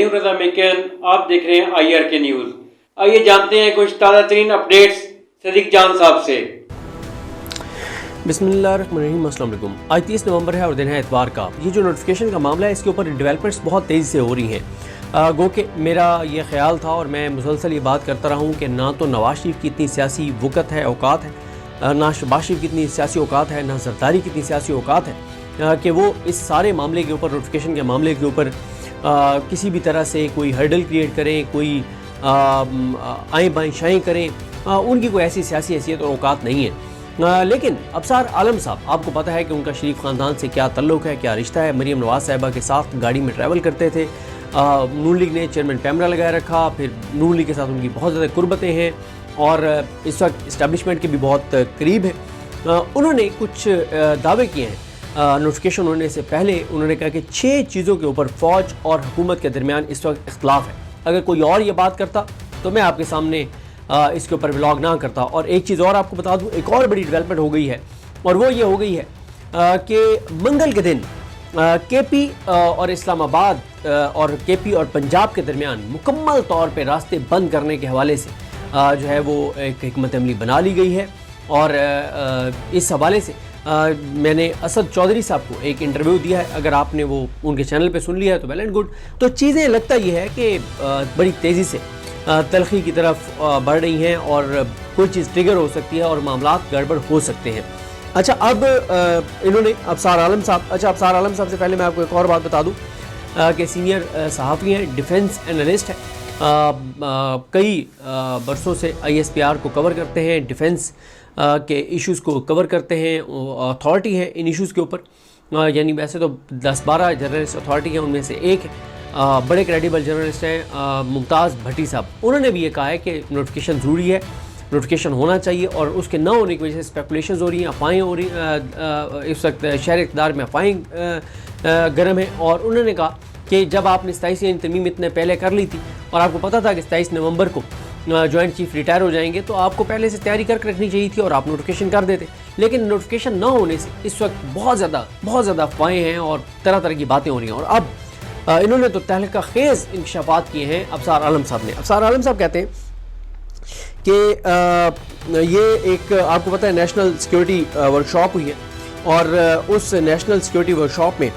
ہوں رضا میکن، آپ دیکھ رہے ہیں IRK نیوز۔ آئیے جانتے ہیں کچھ تازہ ترین اپڈیٹس صدیق جان صاحب سے۔ بسم اللہ الرحمن الرحیم۔ السلام علیکم۔ آج 30 نومبر ہے اور دن ہے اتوار کا۔ یہ جو نوٹیفیکیشن کا معاملہ ہے اس کے اوپر ڈیولپمنٹس بہت تیزی سے ہو رہی ہیں۔ گو کہ میرا یہ خیال تھا اور میں مسلسل یہ بات کرتا رہا ہوں کہ نہ تو نواز شریف کی اتنی سیاسی وقت ہے، اوقات ہے، نہ شہباز شریف کی اتنی سیاسی اوقات ہے، نہ زرداری کی اتنی سیاسی اوقات ہے کہ وہ اس سارے معاملے کے اوپر، نوٹیفیکیشن کے معاملے کے اوپر کسی بھی طرح سے کوئی ہرڈل کریٹ کریں، کوئی آئیں بائیں شائیں کریں۔ ان کی کوئی ایسی سیاسی حیثیت اور اوقات نہیں ہے۔ لیکن ابصار عالم صاحب، آپ کو پتہ ہے کہ ان کا شریف خاندان سے کیا تعلق ہے، کیا رشتہ ہے۔ مریم نواز صاحبہ کے ساتھ گاڑی میں ٹریول کرتے تھے۔ نون لیگ نے چیئرمین پیمرا لگایا رکھا، پھر نون لیگ کے ساتھ ان کی بہت زیادہ قربتیں ہیں اور اس وقت اسٹیبلشمنٹ کے بھی بہت قریب ہیں۔ انہوں نے کچھ دعوے کیے ہیں نوٹیفیکیشن ہونے سے پہلے۔ انہوں نے کہا کہ 6 چیزوں کے اوپر فوج اور حکومت کے درمیان اس وقت اختلاف ہے۔ اگر کوئی اور یہ بات کرتا تو میں آپ کے سامنے اس کے اوپر ولاگ نہ کرتا۔ اور ایک چیز اور آپ کو بتا دوں، ایک اور بڑی ڈیولپمنٹ ہو گئی ہے اور وہ یہ ہو گئی ہے کہ منگل کے دن کے پی اور اسلام آباد اور کے پی اور پنجاب کے درمیان مکمل طور پہ راستے بند کرنے کے حوالے سے جو ہے وہ ایک حکمت عملی بنا لی گئی ہے۔ اور اس حوالے سے میں نے اسد چودھری صاحب کو ایک انٹرویو دیا ہے، اگر آپ نے وہ ان کے چینل پہ سن لیا ہے تو ویل اینڈ گڈ۔ تو چیزیں لگتا یہ ہے کہ بڑی تیزی سے تلخی کی طرف بڑھ رہی ہیں اور کوئی چیز ٹریگر ہو سکتی ہے اور معاملات گڑبڑ ہو سکتے ہیں۔ اچھا، اب انہوں نے ابصار عالم صاحب سے پہلے میں آپ کو ایک اور بات بتا دوں کہ سینئر صحافی ہیں، ڈیفنس انالسٹ ہیں، کئی برسوں سے ISPR کو کور کرتے ہیں، ڈیفنس کے ایشوز کو کور کرتے ہیں، اتھارٹی ہے ان ایشوز کے اوپر۔ یعنی ویسے تو 10-12 جرنلسٹ اتھارٹی ہیں، ان میں سے ایک ہے، بڑے کریڈیبل جرنلسٹ ہیں ممتاز بھٹی صاحب۔ انہوں نے بھی یہ کہا ہے کہ نوٹیفیکیشن ضروری ہے، نوٹیفیکیشن ہونا چاہیے، اور اس کے نہ ہونے کی وجہ سے اسپیکولیشنز ہو رہی ہیں، افواہیں ہو رہی ہیں۔ اس وقت شہر اقتدار میں افواہیں گرم ہیں، اور انہوں نے کہا کہ جب آپ نے 27 ترمیم اتنے پہلے کر لی تھی اور آپ کو پتہ تھا کہ 27 نومبر کو جوائنٹ چیف ریٹائر ہو جائیں گے، تو آپ کو پہلے سے تیاری کر کے رکھنی چاہیے تھی اور آپ نوٹیفیکیشن کر دیتے۔ لیکن نوٹیفیکیشن نہ ہونے سے اس وقت بہت زیادہ افواہیں ہیں اور طرح طرح کی باتیں ہو رہی ہیں۔ اور اب انہوں نے تو تہلکہ خیز انکشافات کیے ہیں ابصار عالم صاحب نے۔ ابصار عالم صاحب کہتے ہیں کہ یہ ایک، آپ کو پتہ ہے، نیشنل سیکیورٹی ورکشاپ ہوئی ہے، اور اس نیشنل سیکیورٹی ورکشاپ میں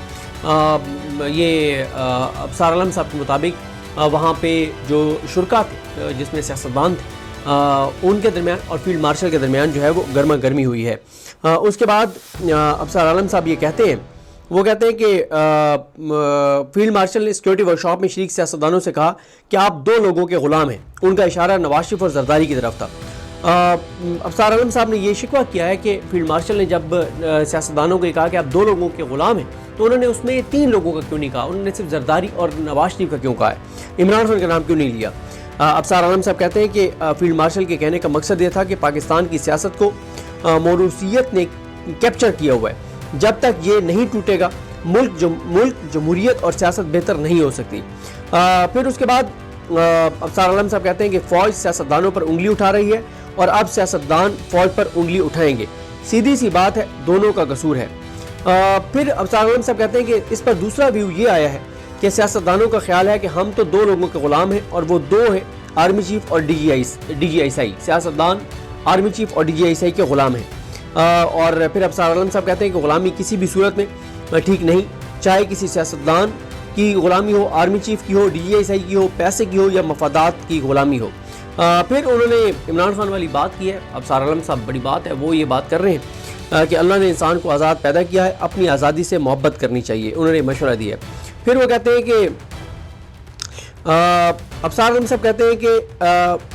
یہ ابصار عالم صاحب کے مطابق وہاں پہ جو شرکا تھے، جس میں سیاستدان تھے، ان کے درمیان اور فیلڈ مارشل کے درمیان جو ہے وہ گرما گرمی ہوئی ہے۔ اس کے بعد ابصار عالم صاحب یہ کہتے ہیں، وہ کہتے ہیں کہ فیلڈ مارشل نے سیکیورٹی ورکشاپ میں شریک سیاستدانوں سے کہا کہ آپ 2 لوگوں کے غلام ہیں۔ ان کا اشارہ نواز شریف اور زرداری کی طرف تھا۔ ابصار عالم صاحب نے یہ شکوہ کیا ہے کہ فیلڈ مارشل نے جب سیاستدانوں کو کہا کہ آپ 2 لوگوں کے غلام ہیں، تو انہوں نے اس میں 3 لوگوں کا کیوں نہیں کہا؟ انہوں نے صرف زرداری اور نواز شریف کا کیوں کہا ہے؟ عمران خان کا نام کیوں نہیں لیا؟ ابصار عالم صاحب کہتے ہیں کہ فیلڈ مارشل کے کہنے کا مقصد یہ تھا کہ پاکستان کی سیاست کو موروثیت نے کیپچر کیا ہوا ہے، جب تک یہ نہیں ٹوٹے گا ملک جمہوریت اور سیاست بہتر نہیں ہو سکتی۔ پھر اس کے بعد ابصار عالم صاحب کہتے ہیں کہ فوج سیاستدانوں پر انگلی اٹھا رہی ہے اور اب سیاستدان فوج پر انگلی اٹھائیں گے، سیدھی سی بات ہے، دونوں کا قصور ہے۔ پھر ابصار عالم صاحب کہتے ہیں کہ اس پر دوسرا ویو یہ آیا ہے کہ سیاستدانوں کا خیال ہے کہ ہم تو 2 لوگوں کے غلام ہیں، اور وہ 2 ہیں، آرمی چیف اور DGI سیاستدان آرمی چیف اور DGI کے غلام ہیں۔ اور پھر ابصار عالم صاحب کہتے ہیں کہ غلامی کسی بھی صورت میں ٹھیک نہیں، چاہے کسی سیاستدان کی غلامی ہو، آرمی چیف کی ہو، DGI کی ہو، پیسے کی ہو، یا مفادات کی غلامی ہو۔ پھر انہوں نے عمران خان والی بات کی ہے۔ ابصار عالم صاحب بڑی بات ہے، وہ یہ بات کر رہے ہیں کہ اللہ نے انسان کو آزاد پیدا کیا ہے، اپنی آزادی سے محبت کرنی چاہیے، انہوں نے مشورہ دیا ہے۔ پھر وہ کہتے ہیں کہ ابصار عالم صاحب کہتے ہیں کہ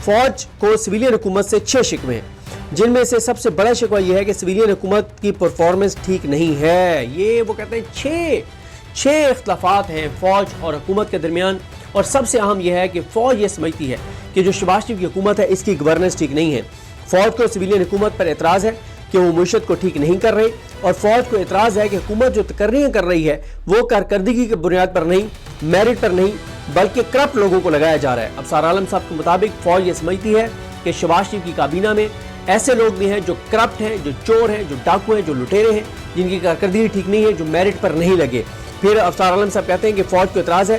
فوج کو سویلین حکومت سے 6 شکوے ہیں، جن میں سے سب سے بڑا شکوہ یہ ہے کہ سویلین حکومت کی پرفارمنس ٹھیک نہیں ہے۔ یہ وہ کہتے ہیں 6 اختلافات ہیں فوج اور حکومت کے درمیان، اور سب سے اہم یہ ہے کہ فوج یہ سمجھتی ہے کہ جو شہباز شریف کی حکومت ہے اس کی گورننس ٹھیک نہیں ہے۔ فوج کو سویلین حکومت پر اعتراض ہے کہ وہ معیشت کو ٹھیک نہیں کر رہے، اور فوج کو اعتراض ہے کہ حکومت جو کر رہی ہے وہ کارکردگی کی بنیاد پر نہیں، میرٹ پر نہیں، بلکہ کرپٹ لوگوں کو لگایا جا رہا ہے۔ ابصار عالم صاحب کے مطابق فوج یہ سمجھتی ہے کہ شہباز شریف کی کابینہ میں ایسے لوگ بھی ہیں جو کرپٹ ہیں، جو چور ہیں، جو ڈاکو ہیں، جو لٹیرے ہیں، جن کی کارکردگی ٹھیک نہیں ہے، جو میرٹ پر نہیں لگے۔ پھر ابصار عالم صاحب کہتے ہیں کہ فوج کو اعتراض ہے